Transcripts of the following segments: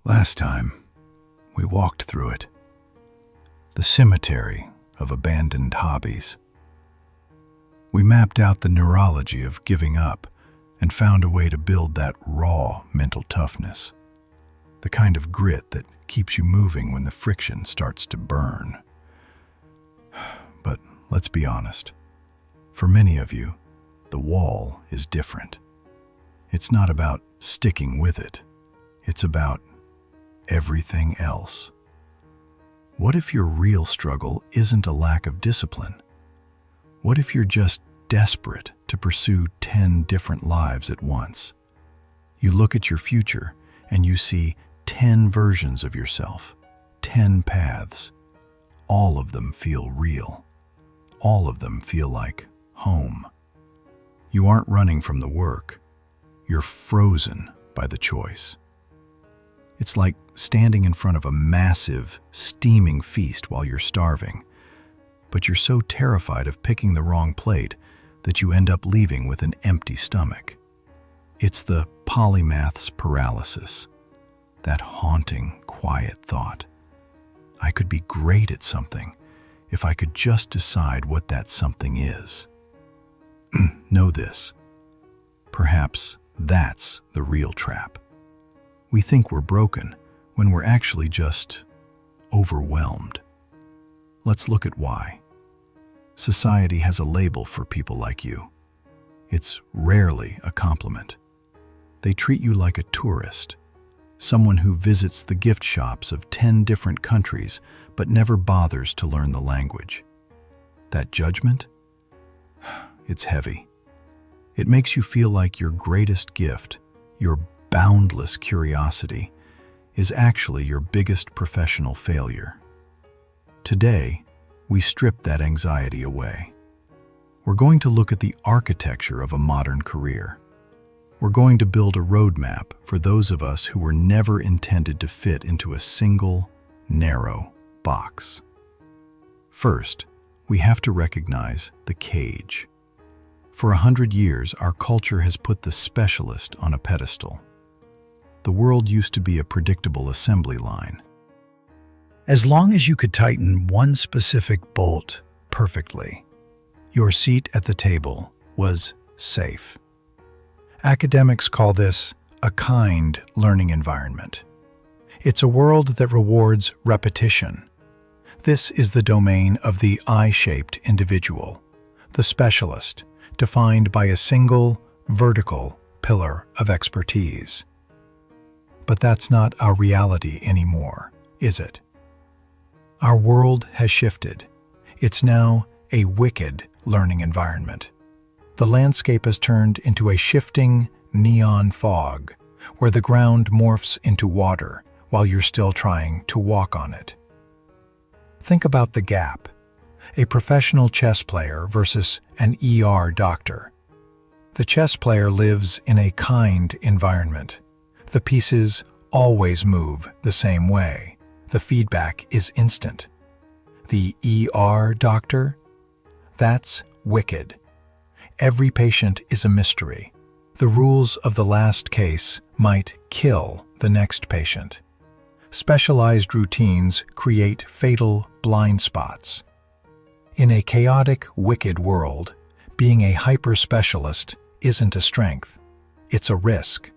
Last time, we walked through it. The cemetery of abandoned hobbies. We mapped out the neurology of giving up and found a way to build that raw mental toughness. The kind of grit that keeps you moving when the friction starts to burn. But let's be honest. For many of you, the wall is different. It's not about sticking with it. It's about everything else. What if your real struggle isn't a lack of discipline? What if you're just desperate to pursue 10 different lives at once? You look at your future and you see 10 versions of yourself, 10 paths. All of them feel real. All of them feel like home. You aren't running from the work. You're frozen by the choice. It's like standing in front of a massive, steaming feast while you're starving, but you're so terrified of picking the wrong plate that you end up leaving with an empty stomach. It's the polymaths paralysis, that haunting, quiet thought. I could be great at something if I could just decide what that something is. Know this. Perhaps that's the real trap. We think we're broken when we're actually just overwhelmed. Let's look at why. Society has a label for people like you. It's rarely a compliment. They treat you like a tourist, someone who visits the gift shops of 10 different countries but never bothers to learn the language. That judgment? It's heavy. It makes you feel like your greatest gift, your boundless curiosity, is actually your biggest professional failure. Today, we strip that anxiety away. We're going to look at the architecture of a modern career. We're going to build a roadmap for those of us who were never intended to fit into a single, narrow box. First, we have to recognize the cage. For 100 years, our culture has put the specialist on a pedestal. The world used to be a predictable assembly line. As long as you could tighten one specific bolt perfectly, your seat at the table was safe. Academics call this a kind learning environment. It's a world that rewards repetition. This is the domain of the I-shaped individual, the specialist, defined by a single, vertical pillar of expertise. But that's not our reality anymore, is it? Our world has shifted. It's now a wicked learning environment. The landscape has turned into a shifting neon fog, where the ground morphs into water while you're still trying to walk on it. Think about the gap. A professional chess player versus an ER doctor. The chess player lives in a kind environment. The pieces always move the same way. The feedback is instant. The ER doctor? That's wicked. Every patient is a mystery. The rules of the last case might kill the next patient. Specialized routines create fatal blind spots. In a chaotic, wicked world, being a hyper-specialist isn't a strength. It's a risk.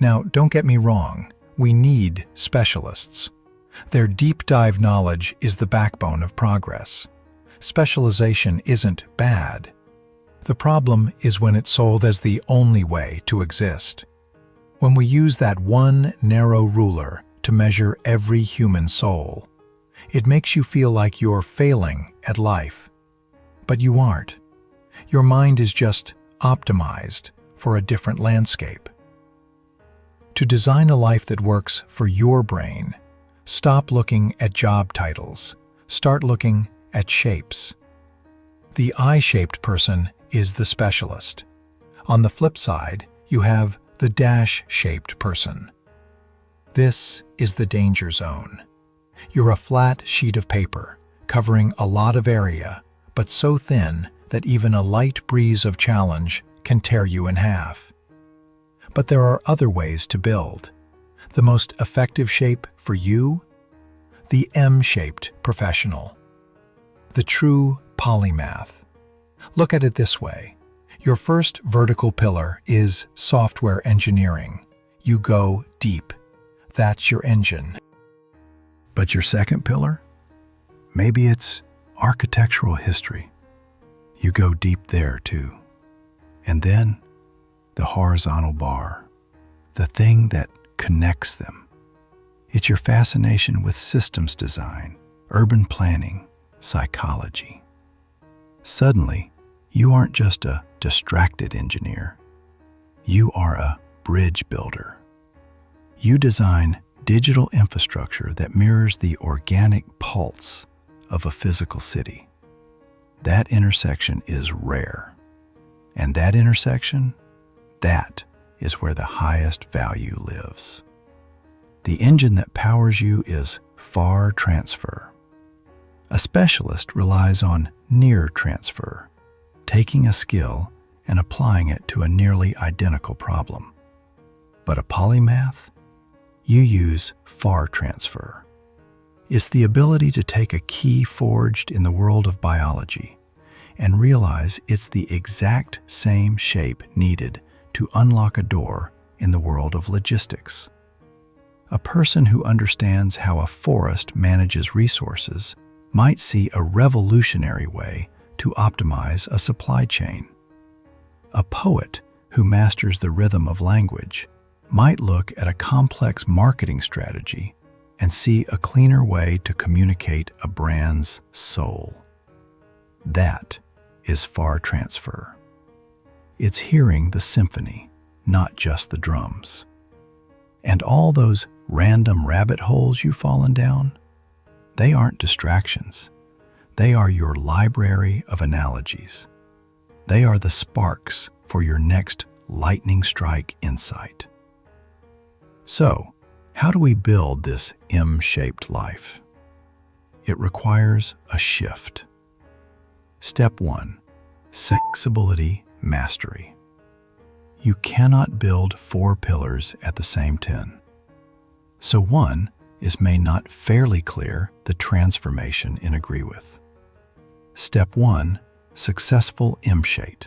Now, don't get me wrong. We need specialists. Their deep-dive knowledge is the backbone of progress. Specialization isn't bad. The problem is when it's sold as the only way to exist. When we use that one narrow ruler to measure every human soul, it makes you feel like you're failing at life. But you aren't. Your mind is just optimized for a different landscape. To design a life that works for your brain, stop looking at job titles. Start looking at shapes. The I-shaped person is the specialist. On the flip side, you have the dash-shaped person. This is the danger zone. You're a flat sheet of paper, covering a lot of area, but so thin that even a light breeze of challenge can tear you in half. But there are other ways to build. The most effective shape for you? The M-shaped professional. The true polymath. Look at it this way. Your first vertical pillar is software engineering. You go deep. That's your engine. But your second pillar? Maybe it's architectural history. You go deep there too. And then the horizontal bar, the thing that connects them. It's your fascination with systems design, urban planning, psychology. Suddenly, you aren't just a distracted engineer. You are a bridge builder. You design digital infrastructure that mirrors the organic pulse of a physical city. That intersection is rare. And that intersection, that is where the highest value lives. The engine that powers you is far transfer. A specialist relies on near transfer, taking a skill and applying it to a nearly identical problem. But a polymath, you use far transfer. It's the ability to take a key forged in the world of biology and realize it's the exact same shape needed to unlock a door in the world of logistics. A person who understands how a forest manages resources might see a revolutionary way to optimize a supply chain. A poet who masters the rhythm of language might look at a complex marketing strategy and see a cleaner way to communicate a brand's soul. That is far transfer. It's hearing the symphony, not just the drums. And all those random rabbit holes you've fallen down, they aren't distractions. They are your library of analogies. They are the sparks for your next lightning strike insight. So, how do we build this M-shaped life? It requires a shift. Step 1. Sequential Mastery. You cannot build 4 pillars at the same 10. So one is made not fairly clear the transformation in agree with. Step 1. Successful M-shape.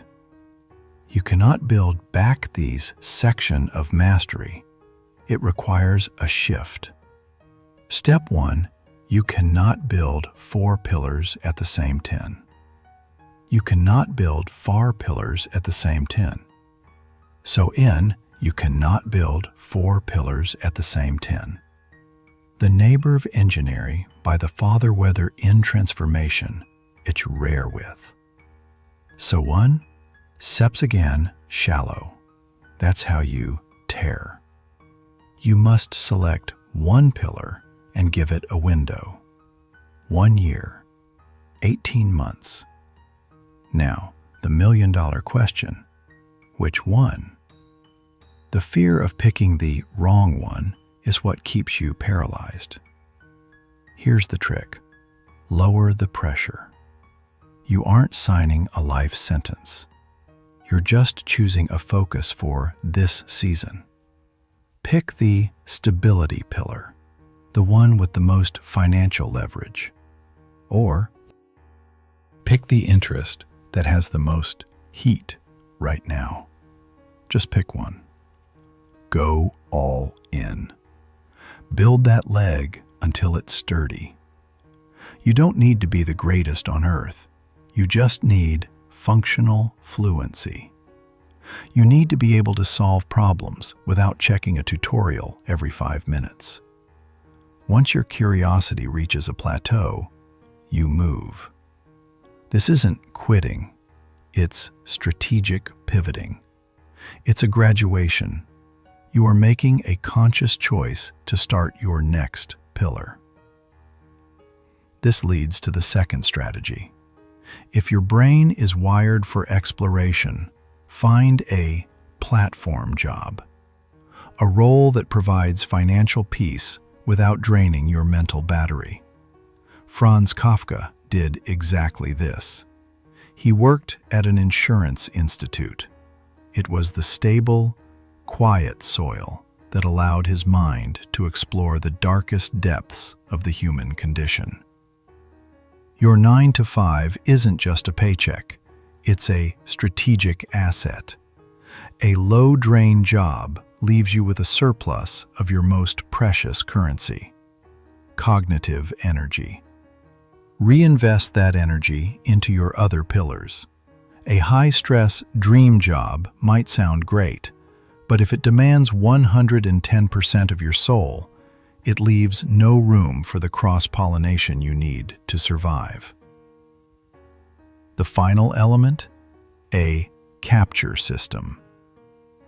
You cannot build back these section of mastery. It requires a shift. Step 1. You cannot build 4 pillars at the same 10. You cannot build 4 pillars at the same 10. So you cannot build 4 pillars at the same 10. The neighbor of engineering by the father whether in transformation, it's rare with. So 1, steps again, shallow. That's how you tear. You must select 1 pillar and give it a window. 1 year, 18 months. Now, the million-dollar question, which one? The fear of picking the wrong one is what keeps you paralyzed. Here's the trick. Lower the pressure. You aren't signing a life sentence. You're just choosing a focus for this season. Pick the stability pillar, the one with the most financial leverage. Or pick the interest that has the most heat right now. Just pick one. Go all in. Build that leg until it's sturdy. You don't need to be the greatest on earth. You just need functional fluency. You need to be able to solve problems without checking a tutorial every 5 minutes. Once your curiosity reaches a plateau, you move. This isn't quitting. It's strategic pivoting. It's a graduation. You are making a conscious choice to start your next pillar. This leads to the second strategy. If your brain is wired for exploration, find a platform job, a role that provides financial peace without draining your mental battery. Franz Kafka did exactly this. He worked at an insurance institute. It was the stable, quiet soil that allowed his mind to explore the darkest depths of the human condition. Your 9 to 5 isn't just a paycheck, it's a strategic asset. A low-drain job leaves you with a surplus of your most precious currency: cognitive energy. Reinvest that energy into your other pillars. A high-stress dream job might sound great, but if it demands 110% of your soul, it leaves no room for the cross-pollination you need to survive. The final element? A capture system.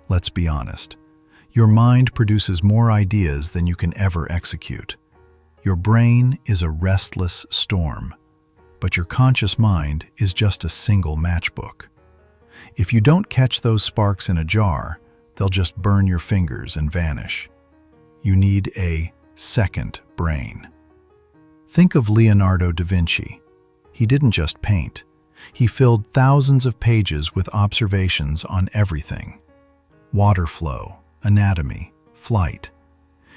Let's be honest. Your mind produces more ideas than you can ever execute. Your brain is a restless storm, but your conscious mind is just a single matchbook. If you don't catch those sparks in a jar, they'll just burn your fingers and vanish. You need a second brain. Think of Leonardo da Vinci. He didn't just paint. He filled thousands of pages with observations on everything: water flow, anatomy, flight.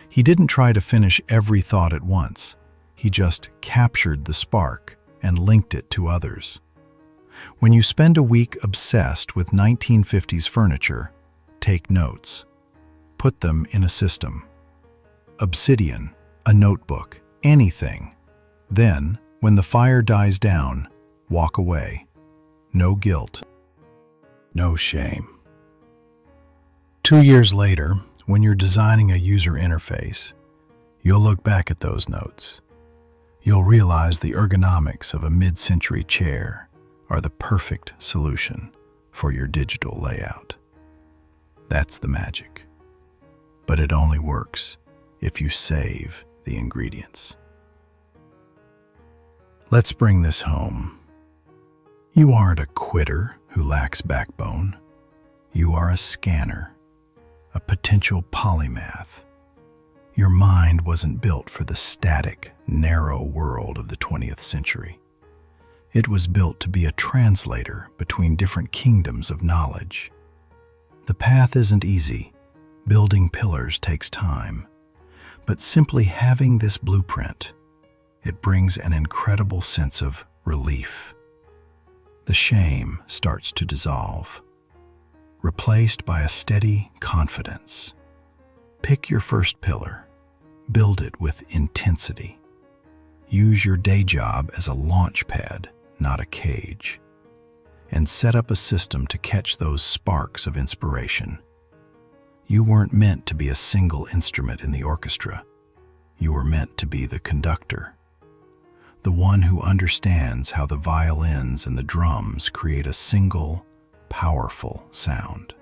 He didn't try to finish every thought at once. He just captured the spark and linked it to others. When you spend a week obsessed with 1950s furniture, take notes. Put them in a system. Obsidian, a notebook, anything. Then, when the fire dies down, walk away. No guilt. No shame. 2 years later, when you're designing a user interface, you'll look back at those notes. You'll realize the ergonomics of a mid-century chair are the perfect solution for your digital layout. That's the magic. But it only works if you save the ingredients. Let's bring this home. You aren't a quitter who lacks backbone. You are a scanner, a potential polymath. Your mind wasn't built for the static, narrow world of the 20th century. It was built to be a translator between different kingdoms of knowledge. The path isn't easy. Building pillars takes time. But simply having this blueprint, it brings an incredible sense of relief. The shame starts to dissolve, replaced by a steady confidence. Pick your first pillar. Build it with intensity. Use your day job as a launch pad, not a cage. And set up a system to catch those sparks of inspiration. You weren't meant to be a single instrument in the orchestra. You were meant to be the conductor. The one who understands how the violins and the drums create a single, powerful sound.